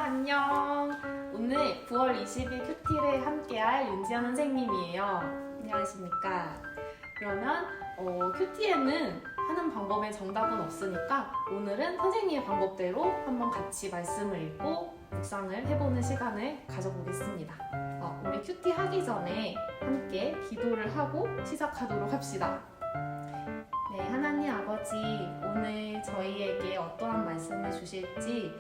안녕. 오늘 9월 20일 큐티를 함께할 윤지연 선생님이에요. 안녕하십니까. 그러면 큐티에는 하는 방법에 정답은 없으니까 오늘은 선생님의 방법대로 한번 같이 말씀을 읽고 묵상을 해보는 시간을 가져보겠습니다. 우리 큐티 하기 전에 함께 기도를 하고 시작하도록 합시다. 네, 하나님 아버지, 오늘 저희에게 어떠한 말씀을 주실지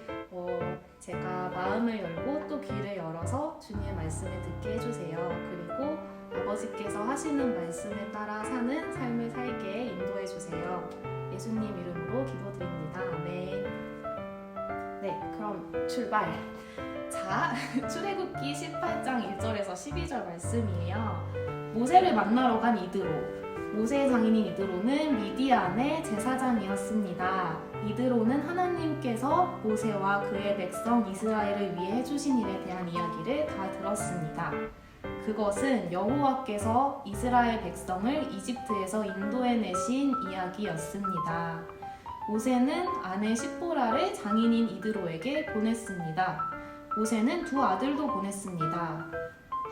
제가 마음을 열고 또 귀를 열어서 주님의 말씀을 듣게 해주세요. 그리고 아버지께서 하시는 말씀에 따라 사는 삶을 살게 인도해 주세요. 예수님 이름으로 기도드립니다. 아멘. 네, 그럼 출발! 자, 출애굽기 18장 1절에서 12절 말씀이에요. 모세를 만나러 간 이드로. 모세의 장인인 이드로는 미디안의 제사장이었습니다. 이드로는 하나님께서 모세와 그의 백성 이스라엘을 위해 해주신 일에 대한 이야기를 다 들었습니다. 그것은 여호와께서 이스라엘 백성을 이집트에서 인도해내신 이야기였습니다. 모세는 아내 십보라를 장인인 이드로에게 보냈습니다. 모세는 두 아들도 보냈습니다.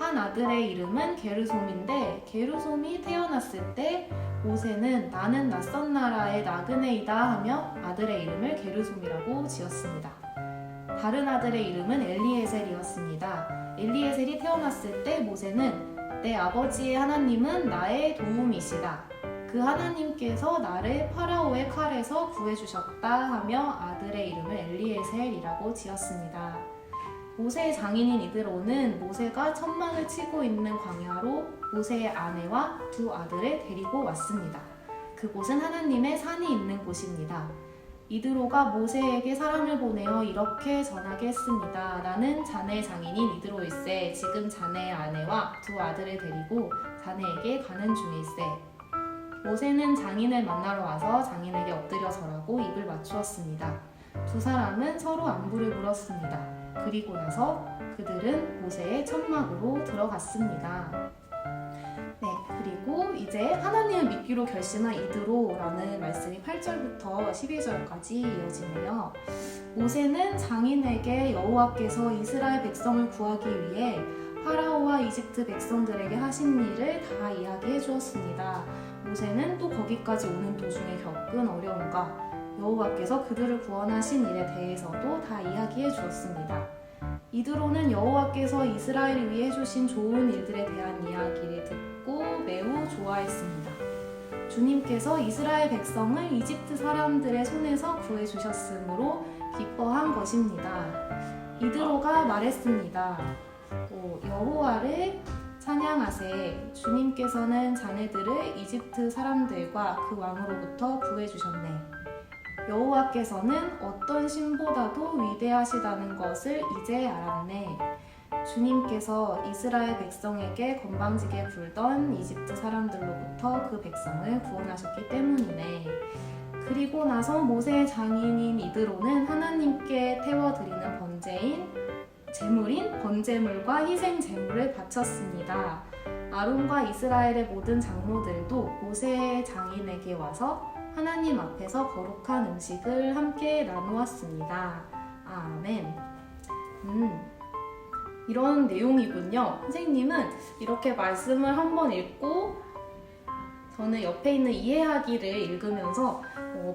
한 아들의 이름은 게르솜인데 게르솜이 태어났을 때 모세는 나는 낯선 나라의 나그네이다 하며 아들의 이름을 게르솜이라고 지었습니다. 다른 아들의 이름은 엘리에셀이었습니다. 엘리에셀이 태어났을 때 모세는 내 아버지의 하나님은 나의 도움이시다. 그 하나님께서 나를 파라오의 칼에서 구해주셨다 하며 아들의 이름을 엘리에셀이라고 지었습니다. 모세의 장인인 이드로는 모세가 천막을 치고 있는 광야로 모세의 아내와 두 아들을 데리고 왔습니다. 그곳은 하나님의 산이 있는 곳입니다. 이드로가 모세에게 사람을 보내어 이렇게 전하게 했습니다. 나는 자네 장인인 이드로일세. 지금 자네의 아내와 두 아들을 데리고 자네에게 가는 중일세. 모세는 장인을 만나러 와서 장인에게 엎드려 절하고 입을 맞추었습니다. 두 사람은 서로 안부를 물었습니다. 그리고 나서 그들은 모세의 천막으로 들어갔습니다. 네, 그리고 이제 하나님을 믿기로 결심한 이드로라는 말씀이 8절부터 12절까지 이어지네요. 모세는 장인에게 여호와께서 이스라엘 백성을 구하기 위해 파라오와 이집트 백성들에게 하신 일을 다 이야기해 주었습니다. 모세는 또 거기까지 오는 도중에 겪은 어려움과 여호와께서 그들을 구원하신 일에 대해서도 다 이야기해 주었습니다. 이드로는 여호와께서 이스라엘을 위해 해주신 좋은 일들에 대한 이야기를 듣고 매우 좋아했습니다. 주님께서 이스라엘 백성을 이집트 사람들의 손에서 구해주셨으므로 기뻐한 것입니다. 이드로가 말했습니다. 여호와를 찬양하세. 주님께서는 자네들을 이집트 사람들과 그 왕으로부터 구해주셨네. 여호와께서는 어떤 신보다도 위대하시다는 것을 이제 알았네. 주님께서 이스라엘 백성에게 건방지게 굴던 이집트 사람들로부터 그 백성을 구원하셨기 때문이네. 그리고 나서 모세의 장인인 이드로는 하나님께 태워드리는 제물인 번제물과 희생 제물을 바쳤습니다. 아론과 이스라엘의 모든 장로들도 모세의 장인에게 와서 하나님 앞에서 거룩한 음식을 함께 나누었습니다. 아멘. 이런 내용이군요. 선생님은 이렇게 말씀을 한번 읽고 저는 옆에 있는 이해하기를 읽으면서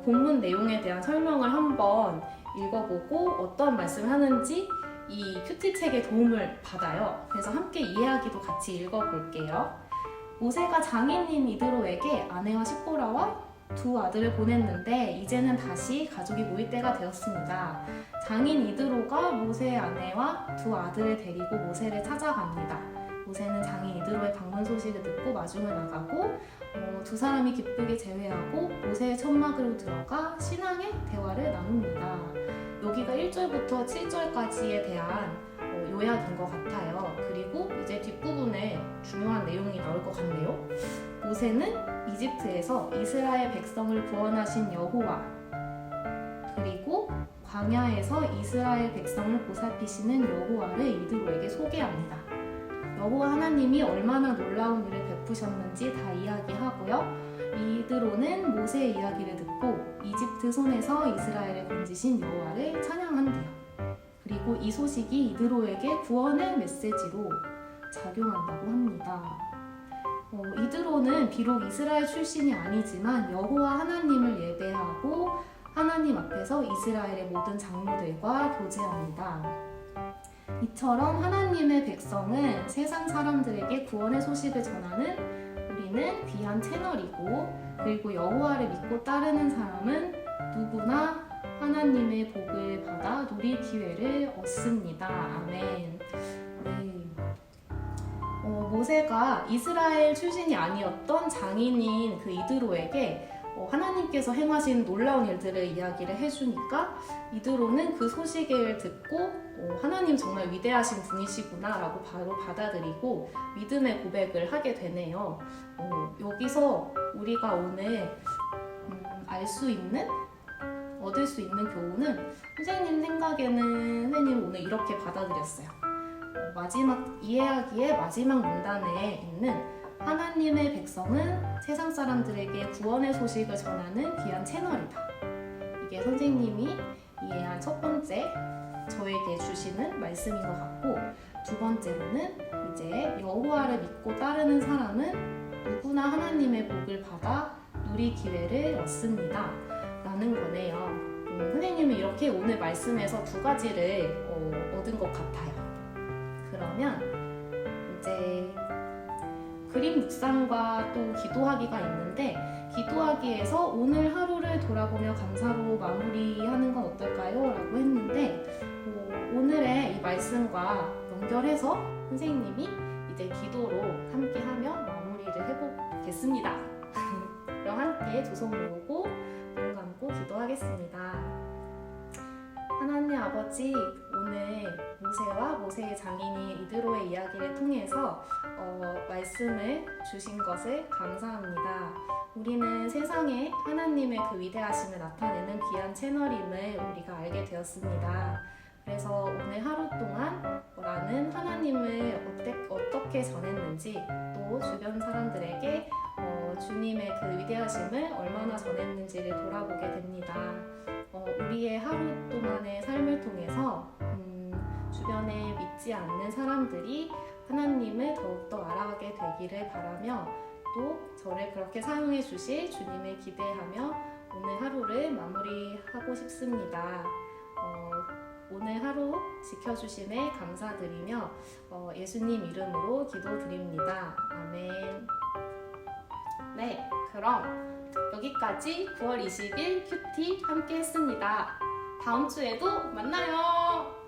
본문 내용에 대한 설명을 한번 읽어보고 어떤 말씀을 하는지 이 큐티 책의 도움을 받아요. 그래서 함께 이해하기도 같이 읽어볼게요. 모세가 장인인 이드로에게 아내와 십보라와 두 아들을 보냈는데 이제는 다시 가족이 모일 때가 되었습니다. 장인 이드로가 모세의 아내와 두 아들을 데리고 모세를 찾아갑니다. 모세는 장인 이드로의 방문 소식을 듣고 마중을 나가고 두 사람이 기쁘게 제회하고 모세의 천막으로 들어가 신앙의 대화를 나눕니다. 여기가 1절부터 7절까지에 대한 요약인 것 같아요. 그리고 이제 뒷부분에 중요한 내용이 나올 것 같네요. 모세는 이집트에서 이스라엘 백성을 구원하신 여호와, 그리고 광야에서 이스라엘 백성을 보살피시는 여호와를 이드로에게 소개합니다. 여호와 하나님이 얼마나 놀라운 일을 베푸셨는지 다 이야기하고요. 이드로는 모세의 이야기를 듣고 이집트 손에서 이스라엘을 건지신 여호와를 찬양한대요. 그리고 이 소식이 이드로에게 구원의 메시지로 작용한다고 합니다. 이드로는 비록 이스라엘 출신이 아니지만 여호와 하나님을 예배하고 하나님 앞에서 이스라엘의 모든 장로들과 교제합니다. 이처럼 하나님의 백성은 세상 사람들에게 구원의 소식을 전하는 우리는 귀한 채널이고, 그리고 여호와를 믿고 따르는 사람은 누구나 하나님의 복을 받아 누릴 기회를 얻습니다. 아멘. 네. 모세가 이스라엘 출신이 아니었던 장인인 그 이드로에게 하나님께서 행하신 놀라운 일들을 이야기를 해주니까 이드로는 그 소식을 듣고 하나님 정말 위대하신 분이시구나 라고 바로 받아들이고 믿음의 고백을 하게 되네요. 여기서 우리가 오늘 얻을 수 있는 교훈은, 선생님 생각에는 선생님 오늘 이렇게 받아들였어요. 마지막 이해하기의 마지막 문단에 있는 하나님의 백성은 세상 사람들에게 구원의 소식을 전하는 귀한 채널이다. 이게 선생님이 이해한 첫 번째 저에게 주시는 말씀인 것 같고, 두 번째로는 이제 여호와를 믿고 따르는 사람은 누구나 하나님의 복을 받아 누릴 기회를 얻습니다 라는 거네요. 선생님은 이렇게 오늘 말씀에서 두 가지를 얻은 것 같아요. 그러면 이제 그림 묵상과 또 기도하기가 있는데, 기도하기에서 오늘 하루를 돌아보며 감사로 마무리하는 건 어떨까요? 라고 했는데, 오늘의 이 말씀과 연결해서 선생님이 이제 기도로 함께하며 마무리를 해보겠습니다. 그럼 함께 두 손 모으고 눈 감고 기도하겠습니다. 하나님 아버지, 오늘 모세와 모세의 장인인 이드로의 이야기를 통해서 말씀을 주신 것을 감사합니다. 우리는 세상에 하나님의 그 위대하심을 나타내는 귀한 채널임을 우리가 알게 되었습니다. 그래서 오늘 하루 동안 나는 하나님을 어떻게 전했는지, 또 주변 사람들에게 주님의 그 위대하심을 얼마나 전했는지를 돌아보게 됩니다. 우리의 하루 동안의 삶을 통해서 주변에 믿지 않는 사람들이 하나님을 더욱더 알아가게 되기를 바라며, 또 저를 그렇게 사용해 주실 주님을 기대하며 오늘 하루를 마무리하고 싶습니다. 오늘 하루 지켜주심에 감사드리며 예수님 이름으로 기도드립니다. 아멘. 네, 그럼 여기까지 9월 20일 큐티 함께 했습니다. 다음 주에도 만나요.